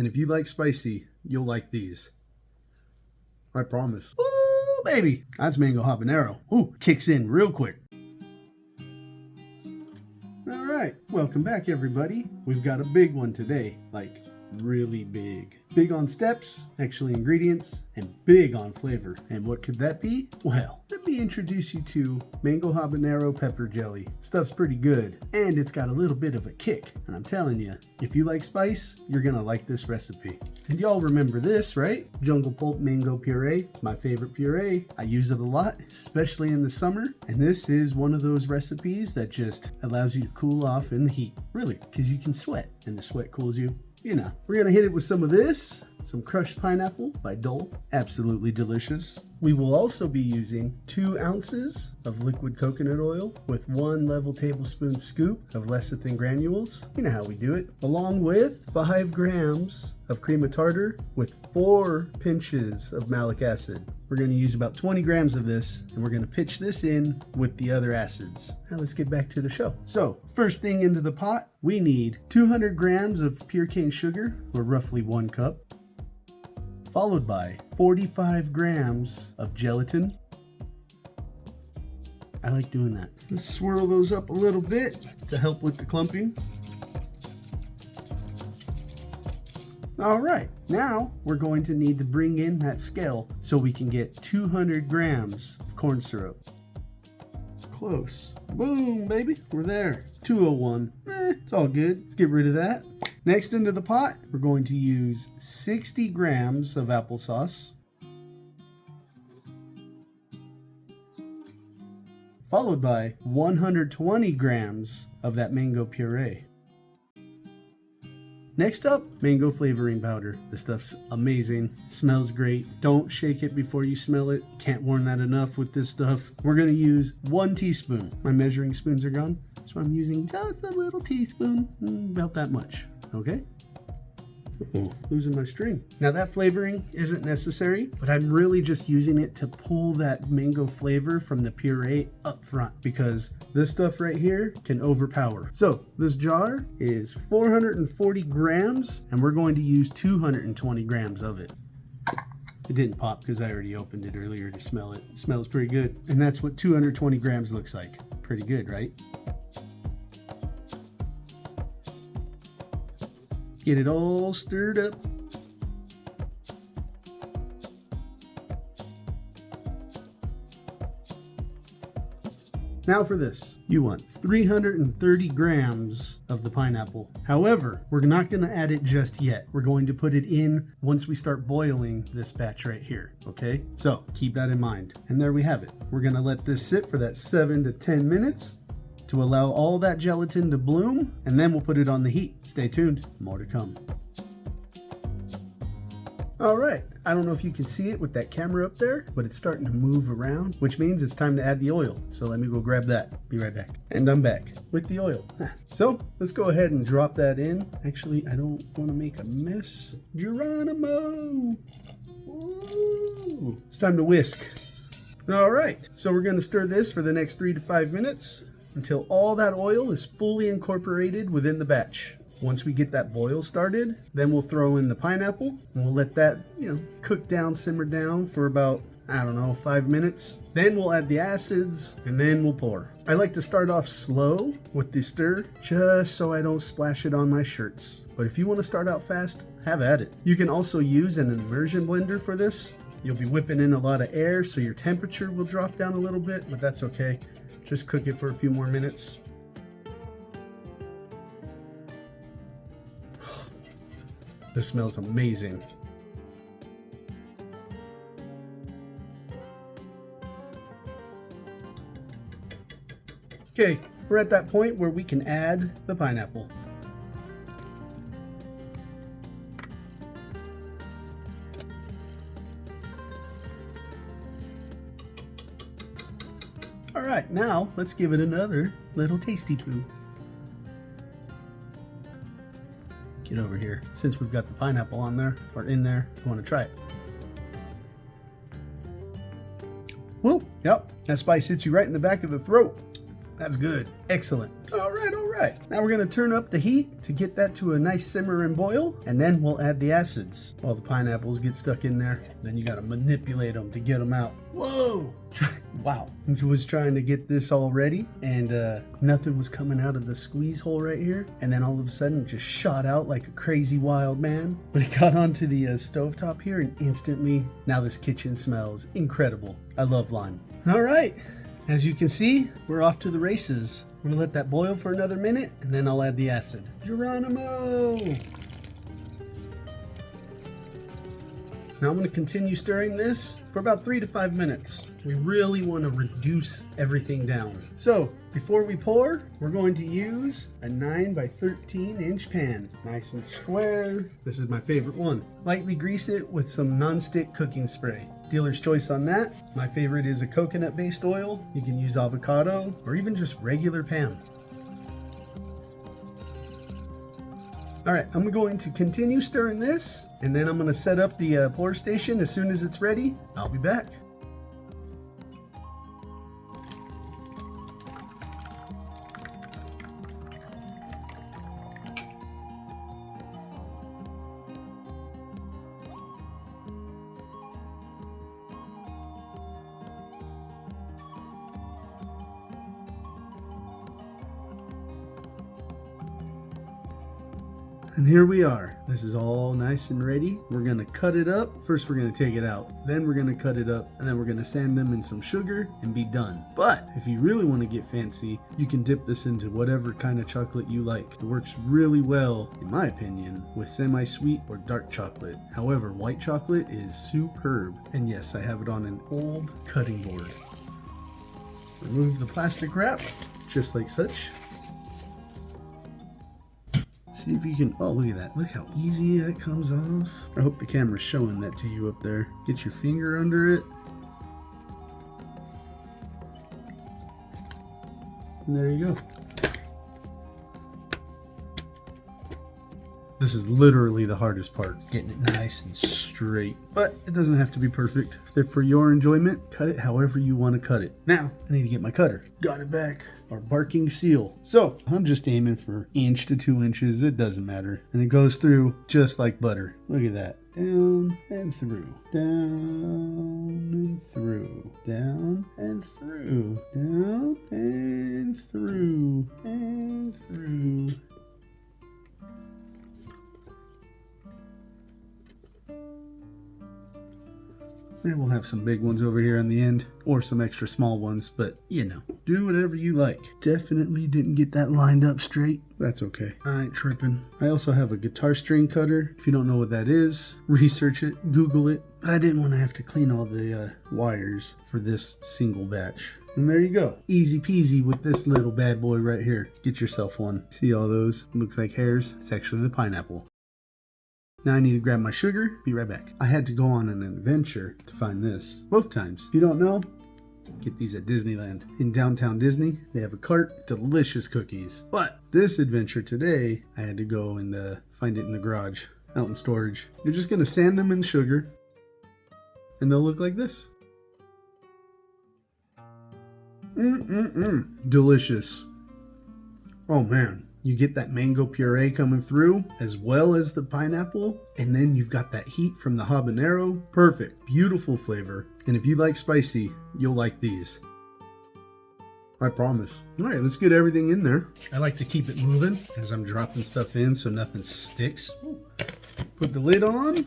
And if you like spicy, you'll like these. I promise. Ooh, baby. That's Mango Habanero. Ooh, kicks in real quick. All right, welcome back everybody. We've got a big one today, like really big. Big on steps, actually ingredients, and big on flavor. And what could that be? Well, let me introduce you to Mango Habanero Pepper Jelly. Stuff's pretty good, and it's got a little bit of a kick. And I'm telling you, if you like spice, you're gonna like this recipe. And y'all remember this, right? Jungle Pulp Mango Puree. It's my favorite puree. I use it a lot, especially in the summer. And this is one of those recipes that just allows you to cool off in the heat. Really, because you can sweat, and the sweat cools you. You know, we're gonna hit it with some of this, some crushed pineapple by Dole, absolutely delicious. We will also be using 2 ounces of liquid coconut oil with 1 level tablespoon scoop of lecithin granules. You know how we do it. Along with 5 grams of cream of tartar with 4 pinches of malic acid. We're going to use about 20 grams of this, and we're going to pitch this in with the other acids. Now let's get back to the show. So first thing into the pot, we need 200 grams of pure cane sugar, or roughly 1 cup, followed by 45 grams of gelatin. I like doing that. Let's swirl those up a little bit to help with the clumping. All right, now we're going to need to bring in that scale so we can get 200 grams of corn syrup. Close. Boom, baby, we're there. 201. It's all good. Let's get rid of that. Next into the pot, we're going to use 60 grams of applesauce, followed by 120 grams of that mango puree. Next up, mango flavoring powder. This stuff's amazing, smells great. Don't shake it before you smell it. Can't warn that enough with this stuff. We're gonna use 1 teaspoon. My measuring spoons are gone, so I'm using just a little teaspoon, about that much, okay? Oh, losing my string. Now that flavoring isn't necessary, but I'm really just using it to pull that mango flavor from the puree up front, because this stuff right here can overpower. So this jar is 440 grams, and we're going to use 220 grams of it. It didn't pop because I already opened it earlier to smell it. It smells pretty good. And that's what 220 grams looks like. Pretty good, right? Get it all stirred up. Now for this, you want 330 grams of the pineapple. However, we're not going to add it just yet. We're going to put it in once we start boiling this batch right here, okay? So keep that in mind. And there we have it. We're going to let this sit for that 7 to 10 minutes to allow all that gelatin to bloom, and then we'll put it on the heat. Stay tuned, more to come. All right, I don't know if you can see it with that camera up there, but it's starting to move around, which means it's time to add the oil. So let me go grab that. Be right back. And I'm back with the oil. So let's go ahead and drop that in. Actually, I don't want to make a mess. Geronimo! Ooh. It's time to whisk. All right, so we're gonna stir this for the next 3 to 5 minutes until all that oil is fully incorporated within the batch. Once we get that boil started, then we'll throw in the pineapple and we'll let that, cook down, simmer down for about, 5 minutes. Then we'll add the acids and then we'll pour. I like to start off slow with the stir just so I don't splash it on my shirts. But if you want to start out fast, have at it. You can also use an immersion blender for this. You'll be whipping in a lot of air, so your temperature will drop down a little bit, but that's okay. Just cook it for a few more minutes. This smells amazing. Okay, we're at that point where we can add the pineapple. All right, now let's give it another little tasty poo. Get over here. Since we've got the pineapple on there, or in there, I want to try it. Whoa, yep, that spice hits you right in the back of the throat. That's good. Excellent. All right, all right. Now we're gonna turn up the heat to get that to a nice simmer and boil, and then we'll add the acids. While the pineapples get stuck in there, then you gotta manipulate them to get them out. Whoa! Wow. I was trying to get this all ready, and nothing was coming out of the squeeze hole right here, and then all of a sudden it just shot out like a crazy wild man. But it got onto the stovetop here, and instantly, now this kitchen smells incredible. I love lime. All right. As you can see, we're off to the races. I'm gonna let that boil for another minute, and then I'll add the acid. Geronimo! Now I'm gonna continue stirring this for about 3 to 5 minutes. We really wanna reduce everything down. So, before we pour, we're going to use a 9 by 13 inch pan. Nice and square. This is my favorite one. Lightly grease it with some non-stick cooking spray. Dealer's choice on that. My favorite is a coconut-based oil. You can use avocado or even just regular pan. All right, I'm going to continue stirring this, and then I'm going to set up the pour station as soon as it's ready. I'll be back. And here we are. This is all nice and ready. We're gonna cut it up. First we're gonna take it out. Then we're gonna cut it up. And then we're gonna sand them in some sugar and be done. But if you really wanna get fancy, you can dip this into whatever kind of chocolate you like. It works really well, in my opinion, with semi-sweet or dark chocolate. However, white chocolate is superb. And yes, I have it on an old cutting board. Remove the plastic wrap, just like such. See if you can, oh look at that, look how easy that comes off. I hope the camera's showing that to you up there. Get your finger under it. And there you go. This is literally the hardest part, getting it nice and straight. But it doesn't have to be perfect. If for your enjoyment, cut it however you want to cut it. Now, I need to get my cutter. Got it back. Our barking seal. So, I'm just aiming for 1 to 2 inches. It doesn't matter. And it goes through just like butter. Look at that. Down and through. Down and through. Down and through. Down and through. And through. And we'll have some big ones over here on the end, or some extra small ones, but you know, do whatever you like. Definitely didn't get that lined up straight. That's okay. I ain't tripping. I also have a guitar string cutter. If you don't know what that is, research it, Google it. But I didn't want to have to clean all the wires for this single batch. And there you go. Easy peasy with this little bad boy right here. Get yourself one. See all those? Looks like hairs. It's actually the pineapple. Now I need to grab my sugar. Be right back. I had to go on an adventure to find this. Both times. If you don't know, get these at Disneyland. In downtown Disney, they have a cart. Delicious cookies. But this adventure today, I had to go and find it in the garage. Out in storage. You're just going to sand them in sugar. And they'll look like this. Delicious. Oh man. You get that mango puree coming through, as well as the pineapple, and then you've got that heat from the habanero. Perfect, beautiful flavor. And if you like spicy, you'll like these. I promise. All right, let's get everything in there. I like to keep it moving as I'm dropping stuff in so nothing sticks. Put the lid on.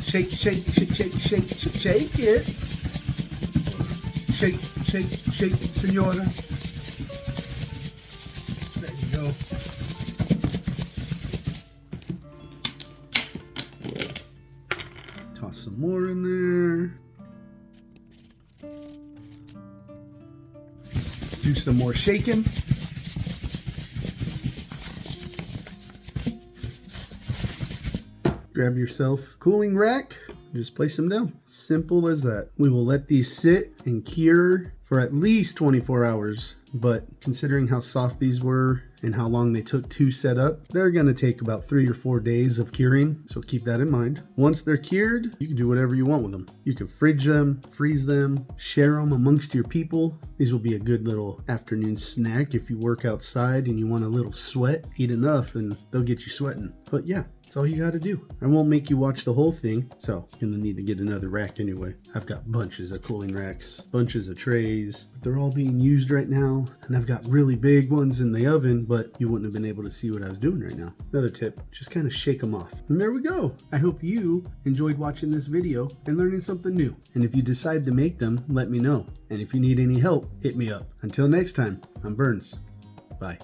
Shake, shake, shake, shake, shake, shake, shake it. Shake, shake, shake, senora. Go. Toss some more in there. Do some more shaking. Grab yourself a cooling rack. just place them down. Simple as that. We will let these sit and cure for at least 24 hours, but considering how soft these were and how long they took to set up, they're going to take about 3 or 4 days of curing, so keep that in mind. Once they're cured, you can do whatever you want with them. You can fridge them, freeze them, share them amongst your people. These will be a good little afternoon snack if you work outside and you want a little sweat. Eat enough and they'll get you sweating. But yeah, that's all you got to do. I won't make you watch the whole thing, so you're going to need to get another rack anyway. I've got bunches of cooling racks, bunches of trays. They're all being used right now, and I've got really big ones in the oven, but you wouldn't have been able to see what I was doing right now. Another tip, just kind of shake them off. And there we go. I hope you enjoyed watching this video and learning something new. And if you decide to make them, let me know. And if you need any help, hit me up. Until next time, I'm Burns. Bye.